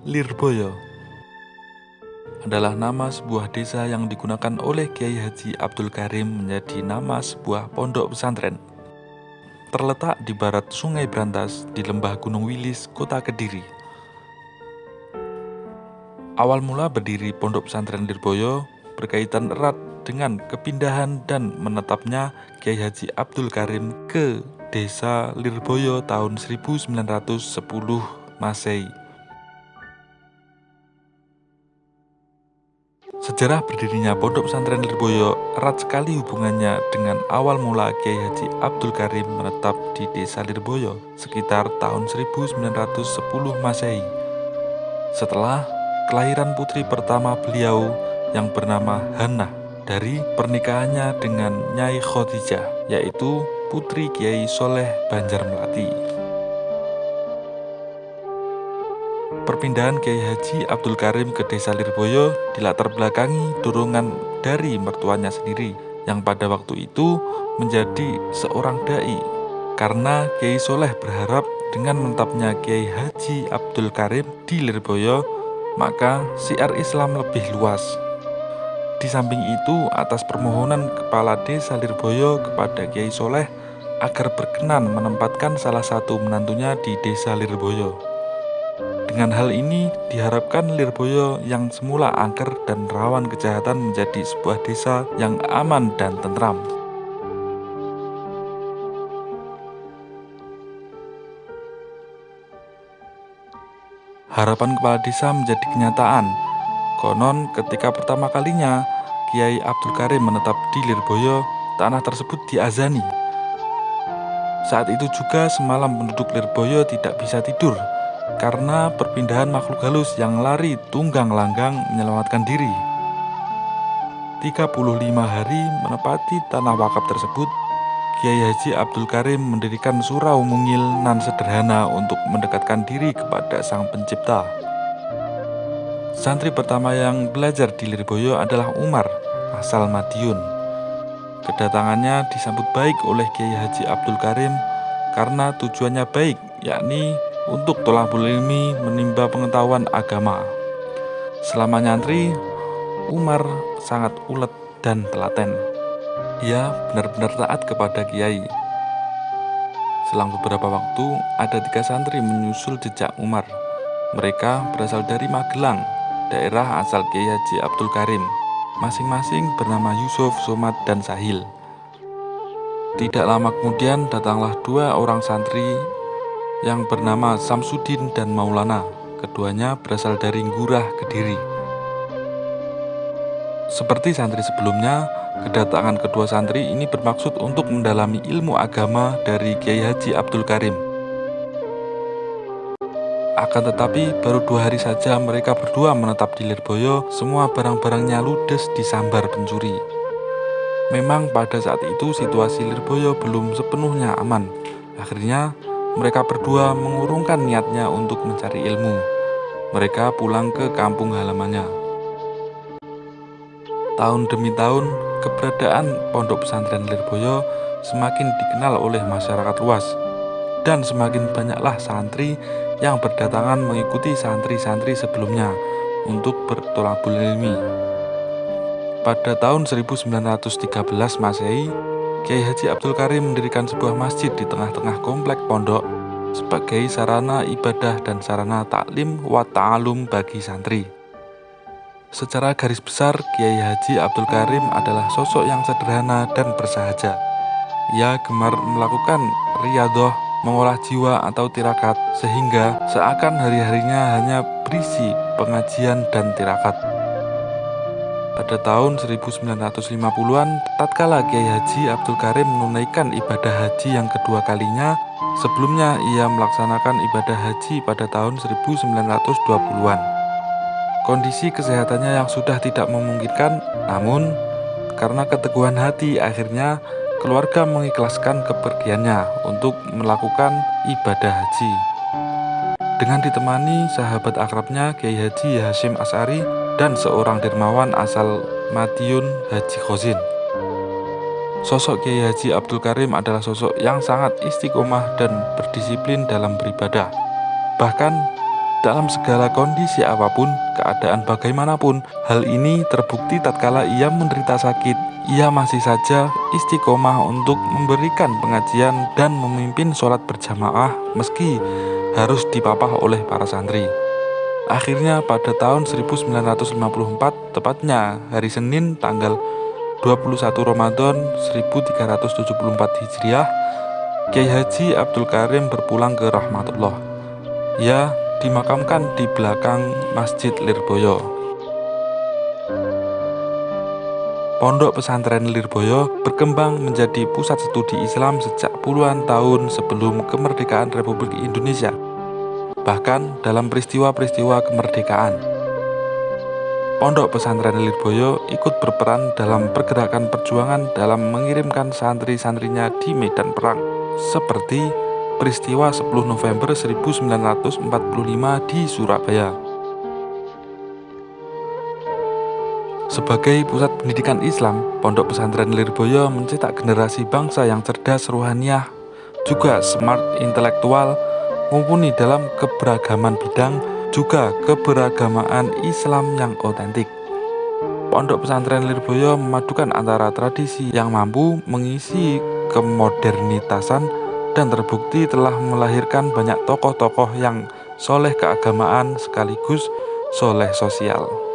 Lirboyo adalah nama sebuah desa yang digunakan oleh Kiai Haji Abdul Karim menjadi nama sebuah pondok pesantren. Terletak di barat Sungai Brantas di lembah Gunung Wilis, Kota Kediri. Awal mula berdiri pondok pesantren Lirboyo berkaitan erat dengan kepindahan dan menetapnya Kiai Haji Abdul Karim ke desa Lirboyo tahun 1910 Masehi. Sejarah berdirinya pondok pesantren Lirboyo erat sekali hubungannya dengan awal mula Kiai Haji Abdul Karim menetap di desa Lirboyo sekitar tahun 1910 Masehi. Setelah kelahiran putri pertama beliau yang bernama Hannah dari pernikahannya dengan Nyai Khadijah, yaitu putri Kiai Soleh Banjarmelati. Perpindahan Kiai Haji Abdul Karim ke desa Lirboyo dilatar belakangi dorongan dari mertuanya sendiri yang pada waktu itu menjadi seorang dai. Karena Kiai Soleh berharap dengan menetapnya Kiai Haji Abdul Karim di Lirboyo, maka syiar Islam lebih luas. Di samping itu, atas permohonan kepala desa Lirboyo kepada Kiai Soleh agar berkenan menempatkan salah satu menantunya di desa Lirboyo. Dengan hal ini diharapkan Lirboyo yang semula angker dan rawan kejahatan menjadi sebuah desa yang aman dan tentram. Harapan kepala desa menjadi kenyataan. Konon ketika pertama kalinya Kiai Abdul Karim menetap di Lirboyo, tanah tersebut diazani. Saat itu juga semalam penduduk Lirboyo tidak bisa tidur karena perpindahan makhluk halus yang lari tunggang langgang menyelamatkan diri. 35 hari menepati tanah wakaf tersebut, Kiai Haji Abdul Karim mendirikan surau mungil nan sederhana untuk mendekatkan diri kepada Sang Pencipta. Santri pertama yang belajar di Lirboyo adalah Umar, asal Madiun. Kedatangannya disambut baik oleh Kiai Haji Abdul Karim karena tujuannya baik, yakni untuk tholabul ilmi, menimba pengetahuan agama. Selama nyantri, Umar sangat ulet dan telaten. Ia benar-benar taat kepada Kiai. Selang beberapa waktu, ada 3 santri menyusul jejak Umar. Mereka berasal dari Magelang, daerah asal Kiai Haji Abdul Karim. Masing-masing bernama Yusuf, Somad, dan Sahil. Tidak lama kemudian datanglah 2 orang santri yang bernama Samsudin dan Maulana. Keduanya berasal dari Ngurah, Kediri. Seperti santri sebelumnya, kedatangan kedua santri ini bermaksud untuk mendalami ilmu agama dari Kiai Haji Abdul Karim. Akan tetapi, baru 2 hari saja mereka berdua menetap di Lirboyo, semua barang-barangnya ludes disambar pencuri. Memang pada saat itu situasi Lirboyo belum sepenuhnya aman. Akhirnya, mereka berdua mengurungkan niatnya untuk mencari ilmu. Mereka pulang ke kampung halamannya. Tahun demi tahun, keberadaan pondok pesantren Lirboyo semakin dikenal oleh masyarakat luas. Dan semakin banyaklah santri yang berdatangan mengikuti santri-santri sebelumnya untuk bertholabul ilmi. Pada tahun 1913 Masehi, Kiai Haji Abdul Karim mendirikan sebuah masjid di tengah-tengah komplek pondok sebagai sarana ibadah dan sarana taklim wa ta'alum bagi santri. Secara garis besar, Kiai Haji Abdul Karim adalah sosok yang sederhana dan bersahaja. Ia gemar melakukan riyadhah, mengolah jiwa atau tirakat, sehingga seakan hari-harinya hanya berisi pengajian dan tirakat. Pada tahun 1950-an, tatkala Kiai Haji Abdul Karim menunaikan ibadah haji yang kedua kalinya, sebelumnya ia melaksanakan ibadah haji pada tahun 1920-an. Kondisi kesehatannya yang sudah tidak memungkinkan, namun karena keteguhan hati akhirnya keluarga mengikhlaskan kepergiannya untuk melakukan ibadah haji. Dengan ditemani sahabat akrabnya Kiai Haji Hasyim Asy'ari dan seorang dermawan asal Madiun, Haji Khozin. Sosok Kiai Haji Abdul Karim adalah sosok yang sangat istiqomah dan berdisiplin dalam beribadah. Bahkan dalam segala kondisi apapun, keadaan bagaimanapun. Hal ini terbukti tatkala ia menderita sakit. Ia masih saja istiqomah untuk memberikan pengajian dan memimpin sholat berjamaah meski harus dipapah oleh para santri. Akhirnya pada tahun 1954, tepatnya hari Senin tanggal 21 Ramadan 1374 Hijriah, Kiai Haji Abdul Karim berpulang ke rahmatullah. Ia dimakamkan di belakang Masjid Lirboyo. Pondok pesantren Lirboyo berkembang menjadi pusat studi Islam sejak puluhan tahun sebelum kemerdekaan Republik Indonesia. Bahkan dalam peristiwa-peristiwa kemerdekaan, Pondok pesantren Lirboyo ikut berperan dalam pergerakan perjuangan dalam mengirimkan santri-santrinya di medan perang, seperti peristiwa 10 November 1945 di Surabaya. Sebagai pusat pendidikan Islam, Pondok pesantren Lirboyo mencetak generasi bangsa yang cerdas rohaniah, juga smart intelektual, mumpuni dalam keberagaman bidang, juga keberagamaan Islam yang otentik. Pondok pesantren Lirboyo memadukan antara tradisi yang mampu mengisi kemodernitasan dan terbukti telah melahirkan banyak tokoh-tokoh yang soleh keagamaan sekaligus soleh sosial.